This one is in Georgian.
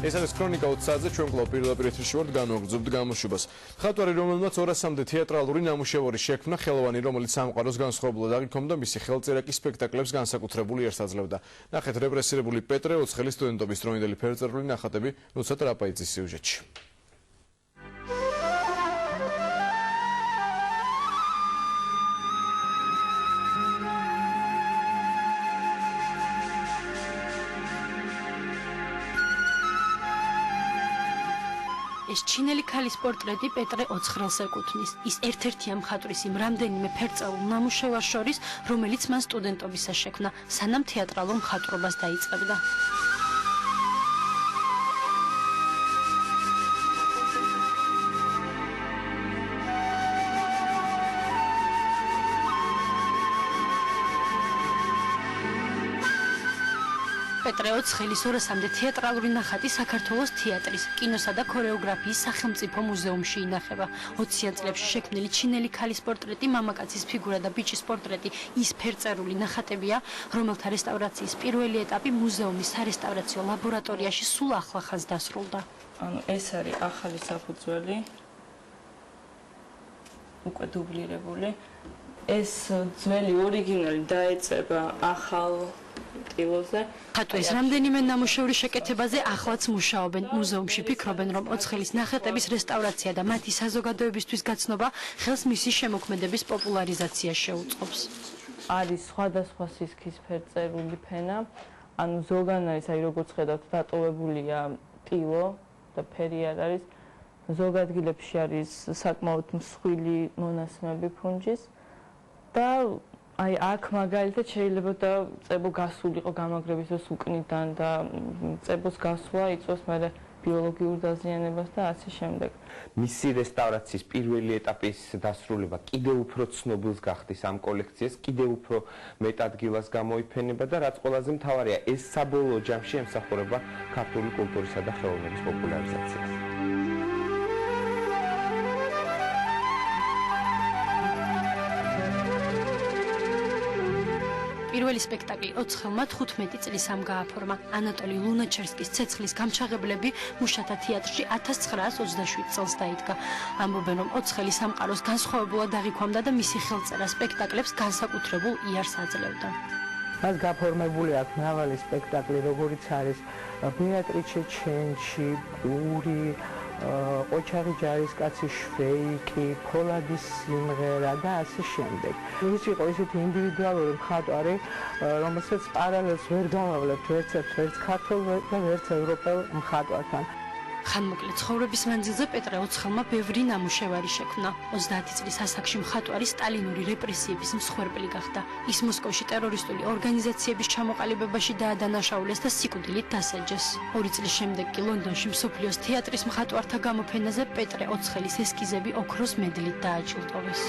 ეს არის ქრონიკა 20 საათზე ჩვენ კვლავ პირდაპირ ეთერში ვართ განვაგრძობთ გამოშვებას. მხატვარი, რომელმაც 200-მდე თეატრალური ნამუშევარი შექმნა, ხელოვანი, რომელიც სამყაროს განსხვავებულად აღიქვამდა, მისი ხელწერა კი სპექტაკლებს განსაკუთრებული ერთს აძლევდა. ნახეთ რეპრესირებული პეტრე ოცხელის სტუდენტობის დროინდელი ფერწერული ნახატები ნუცად რაპაიძის სიუჟეტში. ეს ჩინელი ქალის პორტრეტი პეტრე ოცხრელს ეკუთვნის. ის ერთ-ერთია მხატვრის იმ რამდენიმე ფერწერულ ნამუშევარს შორის, რომელიც მან სტუდენტობისას შექმნა, სანამ თეატრალურ მხატვრობას დაიწყებდა. პეტრე ოცხელის 200-მდე თეატრალური ნახატი საქართველოს თეატრის, კინოსა და ქორეოგრაფიის სახელმწიფო მუზეუმში ინახება. 20-იან წლებში შექმნილი ჩინელი ქალის პორტრეტი, მამაკაცის ფიგურა და ბიჭის პორტრეტი ის ფერწერული ნახატებია, რომელთა რესტავრაციის პირველი ეტაპი მუზეუმის სარესტავრაციო ლაბორატორიაში სულ ახლახანს დასრულდა. ეს არის ახალი საფუძველი, უკვე დუბლირებული. ეს ძველი ორიგინალი დაეწება ახალ ტილოზე. მხატვრის რამდენიმე ნამუშევრის შეკეთებაზე ახლაც მუშაობენ. მუზეუმში ფიქრობენ, რომ ოცხელის ნახატების რესტავრაცია და მათი საზოგადოებისთვის გაცნობა ხელს მისი შემოქმედების პოპულარიზაციას შეუწყობს. არის სხვადასხვა სისქის ფერწერული ფენა, ანუ ზოგან არის, როგორც ხედავთ, დატოვებულია ტილო და ფერი არ არის. ზოგ ადგილებში არის საკმაოდ მსხვილი მონასმები ფუნჯის და აი აქ მაგალითად შეიძლება და წებო გასულიყო გამაგრების დროს უკნიდან და წებოს გასვლა იწვევს მე ბიოლოგიურ დაზიანებას და ასე შემდეგ. მისი რესტავრაციის პირველი ეტაპის დასრულება კიდევ უფრო ცნობილს გახდის ამ კოლექციას, კიდევ უფრო მეტ ადგილას გამოიფენება და რაც ყველაზე მთავარია, ეს საბოლოო ჯამში ემსახურება ქართული კულტურისა და ხელოვნების პოპულარიზაციას. პირველი სპექტაკლი ოცხელმა 15 წლის ამ გააფორმა. ანატოლი ლუნაჩერსკის ცეცხლის გამჩაღებლები მუშათა თეატრში 1927 წელს დაიდგა. ამბობენ, რომ ოცხელი სამყაროს განსხვავებულად აღიქვამდა და მისი ხელწერა სპექტაკლებს განსაკუთრებულ იარს აძლევდა. მას გაფორმებული აქვს მრავალი სპექტაკლი, როგორიც არის ბეატრიჩე ჩენჩი, პური, ოჩაღი ჯარისკაცი, შვეიკი, ფოლადის სიმღერა და ასე შემდეგ. ის იყო ისეთი ინდივიდუალური მხატვარი, რომელსაც პარალელს ვერ გავავლებთ ვერც ქართულ და ვერც ევროპელ მხატვართან. ხანმოკლე ცხოვრების მანძილზე პეტრე ოცხელმა ბევრი ნამუშევარი შექმნა. 30 წლის ასაკში მხატვარი სტალინური რეპრესიების მსხვერპლი გახდა. ის მოსკოვში ტერორისტული ორგანიზაციების ჩამოყალიბებაში დაადანაშაულეს და სიკვდილით დასაჯეს. 2 წლის შემდეგ კი ლონდონში მსოფლიოს თეატრის მხატვართა გამოფენაზე პეტრე ოცხელის ესკიზები ოქროს მედლით დააჯილდოვეს.